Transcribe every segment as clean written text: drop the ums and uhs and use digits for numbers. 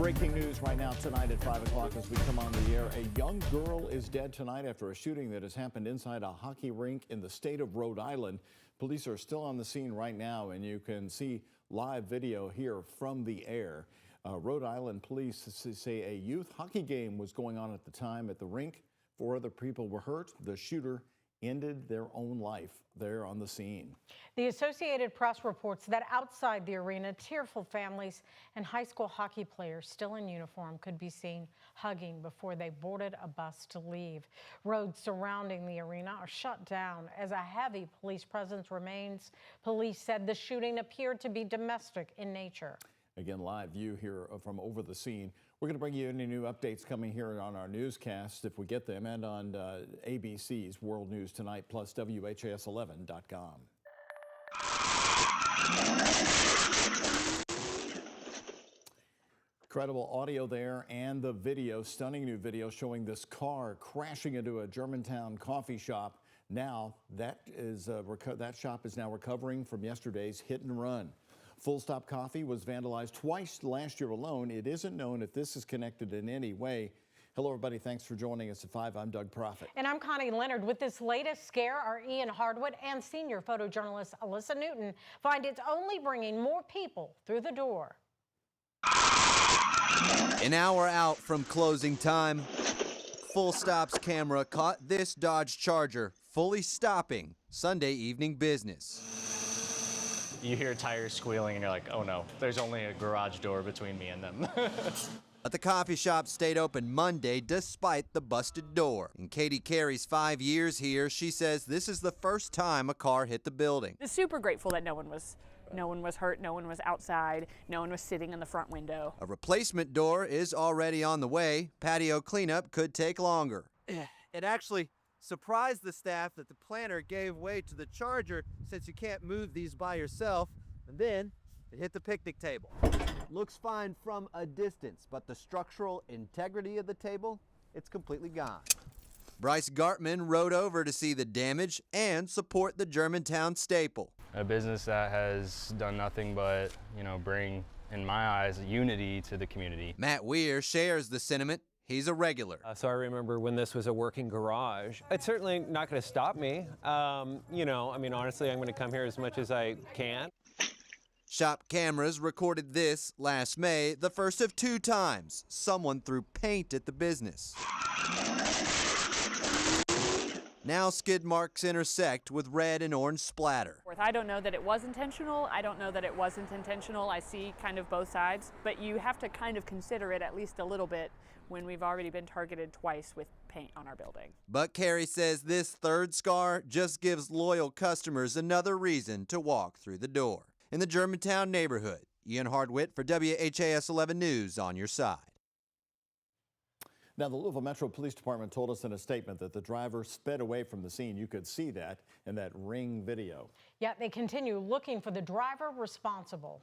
Breaking news right now tonight at 5 o'clock as we come on the air. A young girl is dead tonight after a shooting that has happened inside a hockey rink in the state of Rhode Island. Police are still on the scene right now, and you can see live video here from the air. Rhode Island police say a youth hockey game was going on at the time at the rink. 4 other people were hurt. The shooter ended their own life there on the scene. The Associated Press reports that outside the arena, tearful families and high school hockey players still in uniform could be seen hugging before they boarded a bus to leave. Roads surrounding the arena are shut down as a heavy police presence remains. Police said the shooting appeared to be domestic in nature. Again, live view here from over the scene. We're going to bring you any new updates coming here on our newscast if we get them, and on ABC's World News Tonight, plus WHAS11.com. Incredible audio there and the video, stunning new video showing this car crashing into a Germantown coffee shop. Now that shop is now recovering from yesterday's hit and run. Full Stop Coffee was vandalized twice last year alone. It isn't known if this is connected in any way. Hello, everybody. Thanks for joining us at 5. I'm Doug Proffitt. And I'm Connie Leonard. With this latest scare, our Ian Hardwood and senior photojournalist Alyssa Newton find it's only bringing more people through the door. An hour out from closing time, Full Stop's camera caught this Dodge Charger fully stopping Sunday evening business. You hear tires squealing and you're like, oh no, there's only a garage door between me and them. But the coffee shop stayed open Monday despite the busted door. In Katie Carey's 5 years here, she says this is the first time a car hit the building. I'm super grateful that no one was hurt, no one was outside, no one was sitting in the front window. A replacement door is already on the way. Patio cleanup could take longer. It actually surprised the staff that the planter gave way to the Charger since you can't move these by yourself, and then it hit the picnic table. Looks fine from a distance, but the structural integrity of the table, it's completely gone. Bryce Gartman rode over to see the damage and support the Germantown staple. A business that has done nothing but, bring, in my eyes, unity to the community. Matt Weir shares the sentiment. He's a regular. So I remember when this was a working garage. It's certainly not going to stop me. Honestly, I'm going to come here as much as I can. Shop cameras recorded this last May, the first of 2 times someone threw paint at the business. Now skid marks intersect with red and orange splatter. I don't know that it was intentional. I don't know that it wasn't intentional. I see kind of both sides, but you have to kind of consider it at least a little bit when we've already been targeted twice with paint on our building. But Carey says this third scar just gives loyal customers another reason to walk through the door. In the Germantown neighborhood, Ian Hardwitt for WHAS 11 News on your side. Now, the Louisville Metro Police Department told us in a statement that the driver sped away from the scene. You could see that in that Ring video. Yet they continue looking for the driver responsible.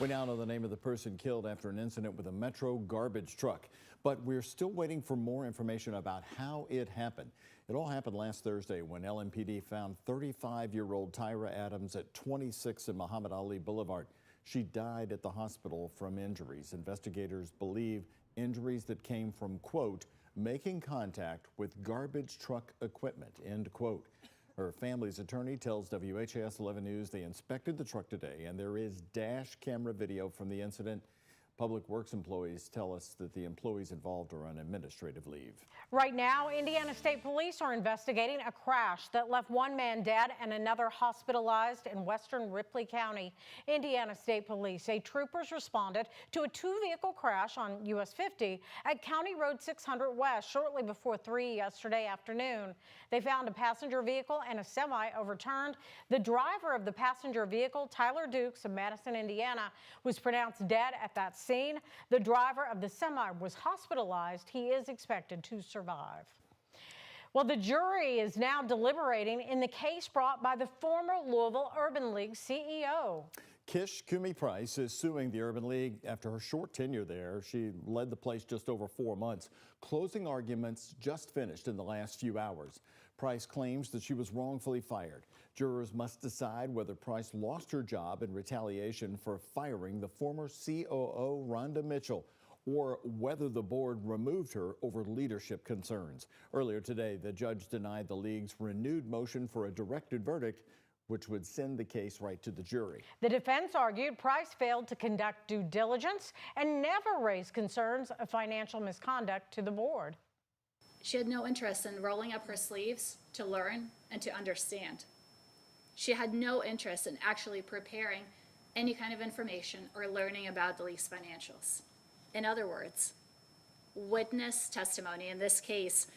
We now know the name of the person killed after an incident with a Metro garbage truck, but we're still waiting for more information about how it happened. It all happened last Thursday when LMPD found 35-year-old Tyra Adams at 26 and Muhammad Ali Boulevard. She died at the hospital from injuries. Investigators believe injuries that came from, quote, making contact with garbage truck equipment, end quote. Her family's attorney tells WHAS 11 News they inspected the truck today and there is dash camera video from the incident. Public Works employees tell us that the employees involved are on administrative leave. Right now, Indiana State Police are investigating a crash that left one man dead and another hospitalized in western Ripley County. Indiana State Police say troopers responded to a 2-vehicle crash on US 50 at County Road 600 West shortly before 3 yesterday afternoon. They found a passenger vehicle and a semi overturned. The driver of the passenger vehicle, Tyler Dukes of Madison, Indiana, was pronounced dead at that scene. The driver of the semi was hospitalized. He is expected to survive. Well, the jury is now deliberating in the case brought by the former Louisville Urban League CEO. Kish Kumi-Price is suing the Urban League after her short tenure there. She led the place just over 4 months. Closing arguments just finished in the last few hours. Price claims that she was wrongfully fired. Jurors must decide whether Price lost her job in retaliation for firing the former COO, Rhonda Mitchell, or whether the board removed her over leadership concerns. Earlier today, the judge denied the league's renewed motion for a directed verdict, which would send the case right to the jury. The defense argued Price failed to conduct due diligence and never raised concerns of financial misconduct to the board. She had no interest in rolling up her sleeves to learn and to understand. She had no interest in actually preparing any kind of information or learning about the league's financials. In other words, witness testimony in this case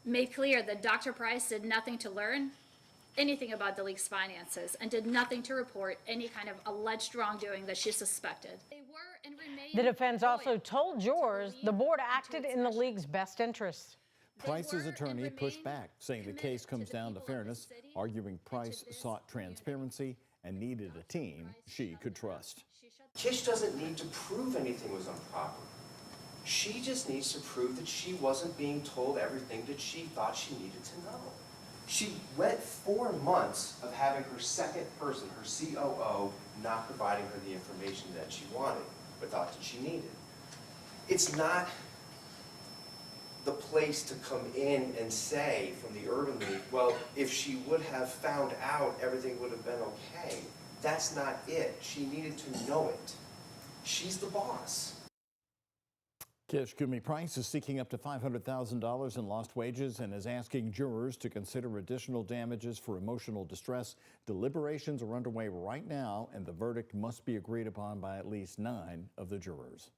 made clear that Dr. Price did nothing to learn anything about the league's finances and did nothing to report any kind of alleged wrongdoing that she suspected. They were and remain the defense also told jurors the board acted in the league's best interests. Price's attorney pushed back, saying the case comes down to fairness, arguing Price sought transparency and needed a team she could trust. Kish doesn't need to prove anything was improper. She just needs to prove that she wasn't being told everything that she thought she needed to know. She went 4 months of having her second person, her COO, not providing her the information that she wanted, but thought that she needed. It's not the place to come in and say from the Urban League, well, if she would have found out, everything would have been okay. That's not it. She needed to know it. She's the boss. Kish Kumi Price is seeking up to $500,000 in lost wages and is asking jurors to consider additional damages for emotional distress. Deliberations are underway right now, and the verdict must be agreed upon by at least 9 of the jurors.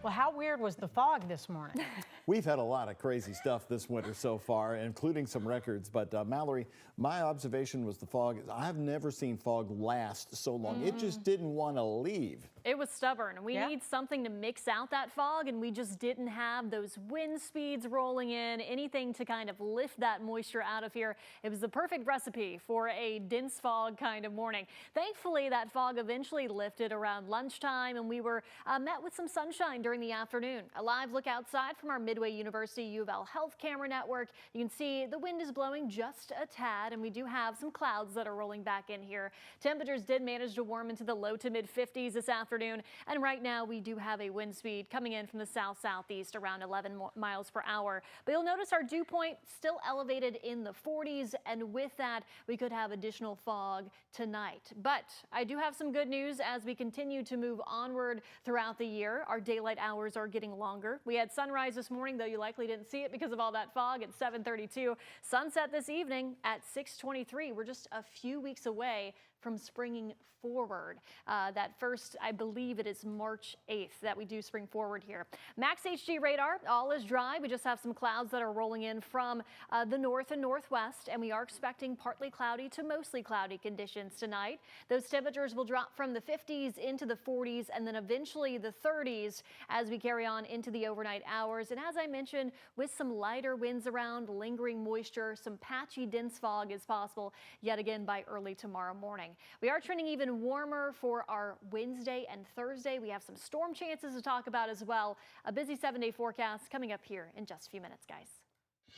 Well, how weird was the fog this morning? We've had a lot of crazy stuff this winter so far, including some records. But Mallory, my observation was the fog. I've never seen fog last so long. It just didn't want to leave. It was stubborn. We need something to mix out that fog, and we just didn't have those wind speeds rolling in, anything to kind of lift that moisture out of here. It was the perfect recipe for a dense fog kind of morning. Thankfully, that fog eventually lifted around lunchtime, and we were met with some sunshine during the afternoon. A live look outside from our Midway University U of L Health Camera Network. You can see the wind is blowing just a tad, and we do have some clouds that are rolling back in here. Temperatures did manage to warm into the low to mid 50s this afternoon, and right now we do have a wind speed coming in from the south-southeast around 11 miles per hour. But you'll notice our dew point still elevated in the 40s, and with that we could have additional fog tonight. But I do have some good news as we continue to move onward throughout the year. Our daylight hours are getting longer. We had sunrise this morning, though you likely didn't see it because of all that fog, at 7:32. Sunset this evening at 6:23. We're just a few weeks away from springing forward. That first, I believe it is March 8th that we do spring forward here. Max HG radar, all is dry. We just have some clouds that are rolling in from the north and northwest, and we are expecting partly cloudy to mostly cloudy conditions tonight. Those temperatures will drop from the 50s into the 40s and then eventually the 30s as we carry on into the overnight hours. And as I mentioned, with some lighter winds around, lingering moisture, some patchy dense fog is possible yet again by early tomorrow morning. We are trending even warmer for our Wednesday and Thursday. We have some storm chances to talk about as well. A busy 7-day forecast coming up here in just a few minutes, guys.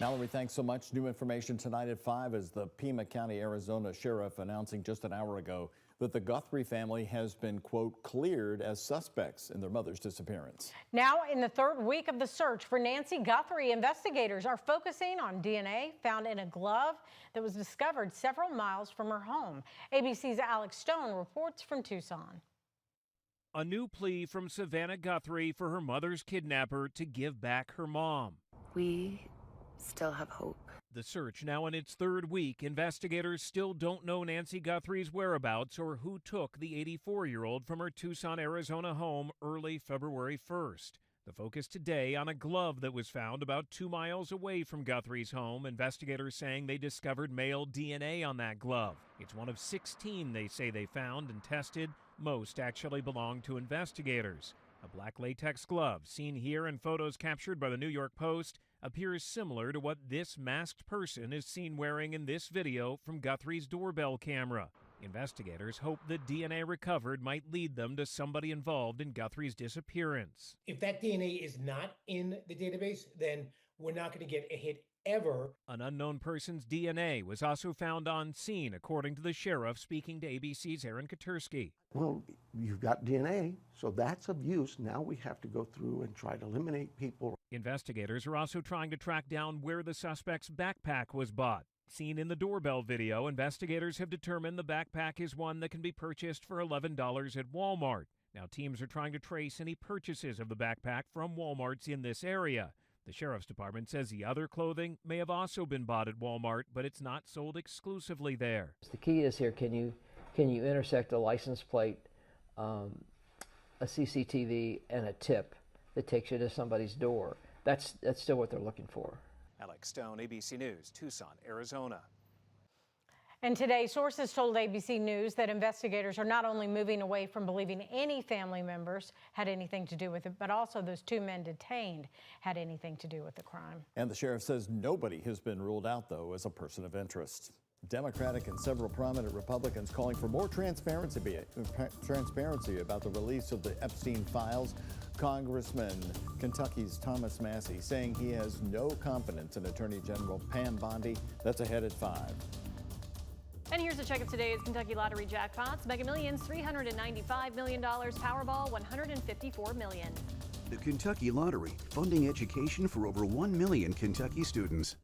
Mallory, thanks so much. New information tonight at 5 as the Pima County, Arizona Sheriff announcing just an hour ago that the Guthrie family has been, quote, cleared as suspects in their mother's disappearance. Now, in the third week of the search for Nancy Guthrie, investigators are focusing on DNA found in a glove that was discovered several miles from her home. ABC's Alex Stone reports from Tucson. A new plea from Savannah Guthrie for her mother's kidnapper to give back her mom. We still have hope. The search now in its third week. Investigators still don't know Nancy Guthrie's whereabouts or who took the 84-year-old from her Tucson, Arizona home early February 1st. The focus today on a glove that was found about 2 miles away from Guthrie's home. Investigators saying they discovered male DNA on that glove. It's one of 16 they say they found and tested. Most actually belong to investigators. A black latex glove, seen here in photos captured by the New York Post, appears similar to what this masked person is seen wearing in this video from Guthrie's doorbell camera. Investigators hope the DNA recovered might lead them to somebody involved in Guthrie's disappearance. If that DNA is not in the database, then we're not going to get a hit ever. An unknown person's DNA was also found on scene, according to the sheriff speaking to ABC's Aaron Katursky. Well, you've got DNA, so that's of use. Now we have to go through and try to eliminate people. Investigators are also trying to track down where the suspect's backpack was bought. Seen in the doorbell video, investigators have determined the backpack is one that can be purchased for $11 at Walmart. Now, teams are trying to trace any purchases of the backpack from Walmarts in this area. The sheriff's department says the other clothing may have also been bought at Walmart, but it's not sold exclusively there. The key is here, can you intersect a license plate, a CCTV, and a tip that takes you to somebody's door? That's still what they're looking for. Alex Stone, ABC News, Tucson, Arizona. And today, sources told ABC News that investigators are not only moving away from believing any family members had anything to do with it, but also those 2 men detained had anything to do with the crime. And the sheriff says nobody has been ruled out, though, as a person of interest. Democratic and several prominent Republicans calling for more transparency about the release of the Epstein files. Congressman Kentucky's Thomas Massey saying he has no confidence in Attorney General Pam Bondi. That's ahead at 5. And here's a check of today's Kentucky Lottery jackpots. Mega Millions, $395 million. Powerball, $154 million. The Kentucky Lottery, funding education for over 1 million Kentucky students.